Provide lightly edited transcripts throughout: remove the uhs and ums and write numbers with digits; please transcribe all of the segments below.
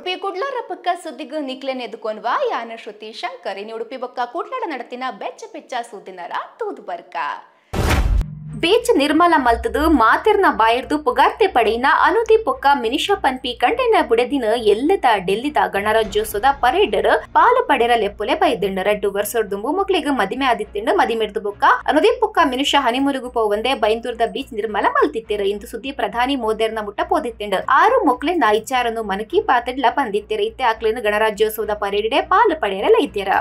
ಉಡುಪಿ ಕುಡ್ಲಾರ ಪಕ್ಕ ಸುದ್ದಿಗ ನಿಕ್ಲೆನ್ ಎದುಕೊಂಡ್ವಾ ಯಾನ ಶ್ರುತಿ ಶಂಕರ್ ಇನ್ನು ಉಡುಪಿ ಬೊಕ್ಕ ಕುಡ್ಲಾಡ ನಡತಿನ ಬೆಚ್ಚ ಬೆಚ್ಚ ಸುದ್ದಿನರ ತೂದು ಬರ್ಕ ಬೀಚ್ ನಿರ್ಮಲ ಮಲ್ತದು ಮಾತಿರ್ನ ಬಾಯಿರ್ದು ಪುಗಾರ್ತೆ ಪಡೆಯಿನ ಅನುದಿ ಪೊಕ್ಕ ಮಿನಿಷಾ ಪನ್ಪಿ ಕಂಟೆನ ಬುಡೆದಿನ ಎಲ್ಲದ ಡೆಲ್ಲಿದ ಗಣರಾಜ್ಯೋತ್ಸವದ ಪರೇಡರ್ ಪಾಲು ಪಡೆರ ಲೆಪ್ಪುಲೆ ಬೈದಿಂಡ 2 ವರ್ಷದ ಮಕ್ಕಳಿಗೆ ಮದಿಮೆ ಆದಿತ್ತಿಂಡು ಮದಿಮೆರ್ದು ಬೊಕ್ಕ ಅನುದಿ ಪೊಕ್ಕ ಮಿನಿಷಾ ಹನಿಮೂಲಿಗೂ ಪೋವಂದೆ ಬೈಂದೂರ್ದ ಬೀಚ್ ನಿರ್ಮಲ ಮಲ್ತಿತ್ತಿರ ಇಂದು ಸುದ್ದಿ ಪ್ರಧಾನಿ ಮೋದಿಯರ್ನ ಮುಟ್ಟ ಪೋದಿತ್ತಿಂಡು 6 ಮಕ್ಕಳಿನ ಇಚಾರನ್ನು ಮನಕಿ ಪಾತಡ್ಲ ಬಂದಿತ್ತಿರ ಇತ್ತೆ ಆಕ್ಲಿನ ಗಣರಾಜ್ಯೋತ್ಸವದ ಪರೇಡೆ ಪಾಲು ಪಡೆಯರ ಲೈತಿರ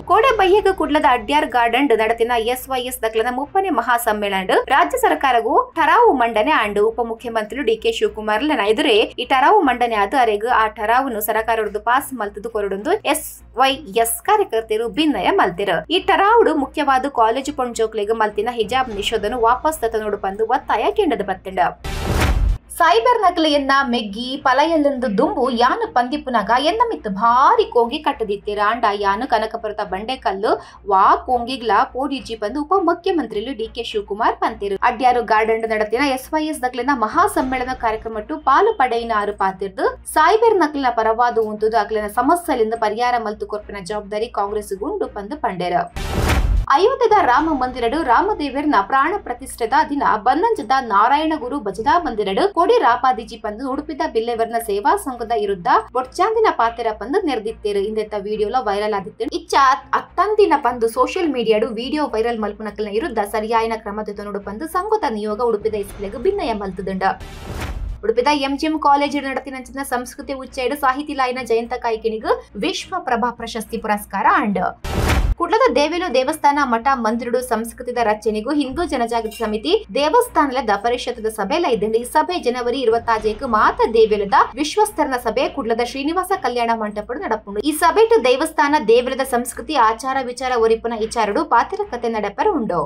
ಕೋಡೆ ಬಯ್ಯಗ ಕುಡ್ಲದ ಅಡ್ಯಾರ್ ಗಾರ್ಡನ್ ನಡತಿನ SYS ದಕ್ಲನ 30ನೇ ಮಹಾಸಮ್ಮೇಳನ ರಾಜ್ಯ ಸರ್ಕಾರಗೂ ಠರಾವು ಮಂಡನೆ ಆಂಡು ಉಪಮುಖ್ಯಮಂತ್ರಿ DK ಶಿವಕುಮಾರ್ ಎದುರೇ ಈ ಠರಾವು ಮಂಡನೆ ಆದ ಅರೆಗೂ ಆ ಠರಾವನ್ನು ಸರ್ಕಾರದ್ದು ಪಾಸ್ ಮಲ್ತದು ಕೊರಡೊಂದು SYS ಕಾರ್ಯಕರ್ತರು ಭಿನ್ನಯ ಮಲ್ತಿರ ಈ ಠರಾವುಡು ಮುಖ್ಯವಾದ ಕಾಲೇಜು ಪೊಂಜೋಕ್ಲೆಗೆ ಮಲ್ತಿನ ಹಿಜಾಬ್ ನಿಷೇಧನು ವಾಪಸ್ ತತನೋಡು ಬಂದು ಒತ್ತಾಯ ಕೆಂಡದ ಬತ್ತಿಂಡ ಸೈಬರ್ ನಕಲೆಯನ್ನ ಮೆಗ್ಗಿ ಪಲಯಲ್ಲಂದು ದುಂಬು ಯಾನು ಪಂದಿಪುನಗ ಎನ್ನ ಮಿತ್ತು ಭಾರಿ ಕೋಂಗಿ ಕಟ್ಟದಿತ್ತಿರ ಅಂಡ ಯಾನು ಕನಕಪುರದ ಬಂಡೆಕಲ್ಲು ವಾ ಕೋಂಗಿಗ್ಲ ಪೋಡಿಜಿ ಬಂದು ಉಪಮುಖ್ಯಮಂತ್ರಿಲು DK ಶಿವಕುಮಾರ್ ಪಂತಿರು ಅಡ್ಯಾರು ಗಾರ್ಡನ್ ನಡತಿನ SYS ದಕ್ಲಿನ ಮಹಾ ಸಮ್ಮೇಳನ ಕಾರ್ಯಕ್ರಮಟ್ಟು ಪಾಲು ಪಡೆಯಿನ ಆರು ಪಾತಿರ್ದು ಸೈಬರ್ ನಕಲಿನ ಪರವಾದು ಉಂತುದು ಅಕ್ಲಿನ ಸಮಸ್ಯೆಲಿಂದ ಪರಿಹಾರ ಮಲ್ತು ಕೊರ್ಪಿನ ಜವಾಬ್ದಾರಿ ಕಾಂಗ್ರೆಸ್ ಗುಂಡು ಬಂದು ಪಂಡೆರ ಅಯೋಧ್ಯದ ರಾಮ ಮಂದಿರಡು ರಾಮದೇವರ್ನ ಪ್ರಾಣ ಪ್ರತಿಷ್ಠೆದ ದಿನ ಬನ್ನಂಜದ ನಾರಾಯಣಗುರು ಭಜನಾ ಮಂದಿರಡು ಕೊಡಿ ರಾಪಾದಿಜಿ ಪಂದು ಉಡುಪಿದ ಬಿಲ್ಲೆವರ್ನ ಸೇವಾ ಸಂಘದ ವಿರುದ್ಧ ಬೊಡ್ಚಾಂದಿನ ಪಾತೆರ ಪಂದು ನೆರೆದಿತ್ತೇರು ಇಂದೆತ್ತ ವಿಡಿಯೋಲ ವೈರಲ್ ಆದಿತ್ತು ಇಚ್ಚ ಅತ್ತಂದಿನ ಪಂದು ಸೋಷಿಯಲ್ ಮೀಡಿಯಾಡು ವಿಡಿಯೋ ವೈರಲ್ ಮಲ್ಪುನಕಲ್ನ ವಿರುದ್ಧ ಸರಿಯಾಯಿನ ಕ್ರಮದ ನೋಡು ಪಂದು ಸಂಘದ ನಿಯೋಗ ಉಡುಪಿದ ಇಸ್ಲೆಗ್ ಭಿನ್ನಯ ಮಲ್ತುದಂಡ ಉಡುಪಿದ MGM ಕಾಲೇಜ್ ನಡತಿನ ಸಂಸ್ಕೃತಿ ಉಚ್ಚೈಡು ಸಾಹಿತಿ ಲಾಯಿನ ಜಯಂತ ಕಾಯ್ಕಿಣಿಗೂ ವಿಶ್ವ ಪ್ರಭಾ ಪ್ರಶಸ್ತಿ ಪುರಸ್ಕಾರ ಅಂಡ್ ಕುಡ್ಲದ ದೇವಿಲು ದೇವಸ್ಥಾನ ಮಠ ಮಂದಿರಡು ಸಂಸ್ಕೃತಿದ ರಚನೆಗೂ ಹಿಂದೂ ಜನಜಾಗೃತಿ ಸಮಿತಿ ದೇವಸ್ಥಾನದ ಪರಿಷತ್ದ ಸಭೆ ಲೈದಂಡಿ ಈ ಸಭೆ ಜನವರಿ 26 ಮಾತ ದೇವಿಲದ ವಿಶ್ವಸ್ತರನ ಸಭೆ ಕುಡ್ಲದ ಶ್ರೀನಿವಾಸ ಕಲ್ಯಾಣ ಮಂಟಪಡು ನಡಪುಂಡು ಈ ಸಭೆಟು ದೇವಸ್ಥಾನ ದೇವಿಲದ ಸಂಸ್ಕೃತಿ ಆಚಾರ ವಿಚಾರ ಒರಿಪುನ ಇಚಾರಡು ಪಾತಿರ ಕತೆ ನಡಪರ ಉಂಡು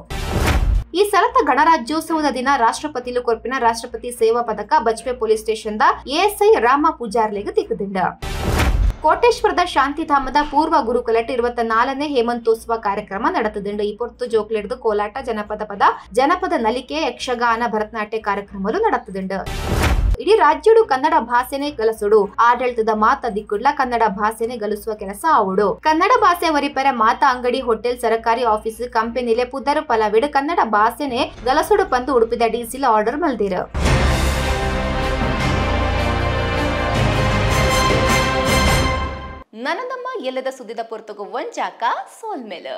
ಈ ಸಲತ ಗಣರಾಜ್ಯೋತ್ಸವದ ದಿನ ರಾಷ್ಟ್ರಪತಿಲು ಕೊರ್ಪಿನ ರಾಷ್ಟ್ರಪತಿ ಸೇವಾ ಪದಕ Bajpe police station ASI Rama ಪೂಜಾರ್ಲೆಗೆ ತಿಕ್ಕದಿಂಡ ಕೋಟೇಶ್ವರದ ಶಾಂತಿಧಾಮದ ಪೂರ್ವ ಗುರುಕುಲಟ್ 24ನೇ ಹೇಮಂತೋತ್ಸವ ಕಾರ್ಯಕ್ರಮ ನಡೆತದಿಂಡು ಈ ಪೊರ್ತು ಜೋಕ್ಲೆಡ್ದು ಕೋಲಾಟ ಜನಪದ ನಲಿಕೆ ಯಕ್ಷಗಾನ ಭರತನಾಟ್ಯ ಕಾರ್ಯಕ್ರಮಗಳು ನಡೆತದಿಂಡು ಇಡೀ ರಾಜ್ಯಡು ಕನ್ನಡ ಭಾಷೆನೆ ಗಲಸುಡು ಆಡಳಿತದ ಮಾತ ದಿಕ್ಕುಡ್ಲ ಕನ್ನಡ ಭಾಷೆನೆ ಗಲಿಸುವ ಕೆಲಸ ಆವುಡು ಕನ್ನಡ ಭಾಷೆ ವರಿಪರ ಮಾತ ಅಂಗಡಿ ಹೋಟೆಲ್ ಸರ್ಕಾರಿ ಆಫೀಸ್ ಕಂಪನಿಲೆ ಪುದರ್ ಪಲವಿಡು ಕನ್ನಡ ಭಾಷೆನೆ ಗಲಸುಡು ಪಂದು ಉಡುಪಿದ DC ಆರ್ಡರ್ ಮಲ್ದಿರು ನನದಮ್ಮ ಎಲ್ಲದ ಸುದ್ದಿದ ಪೊರ್ತಗು ಒಂಜಾಕ ಸೋಲ್ಮೇಲೆ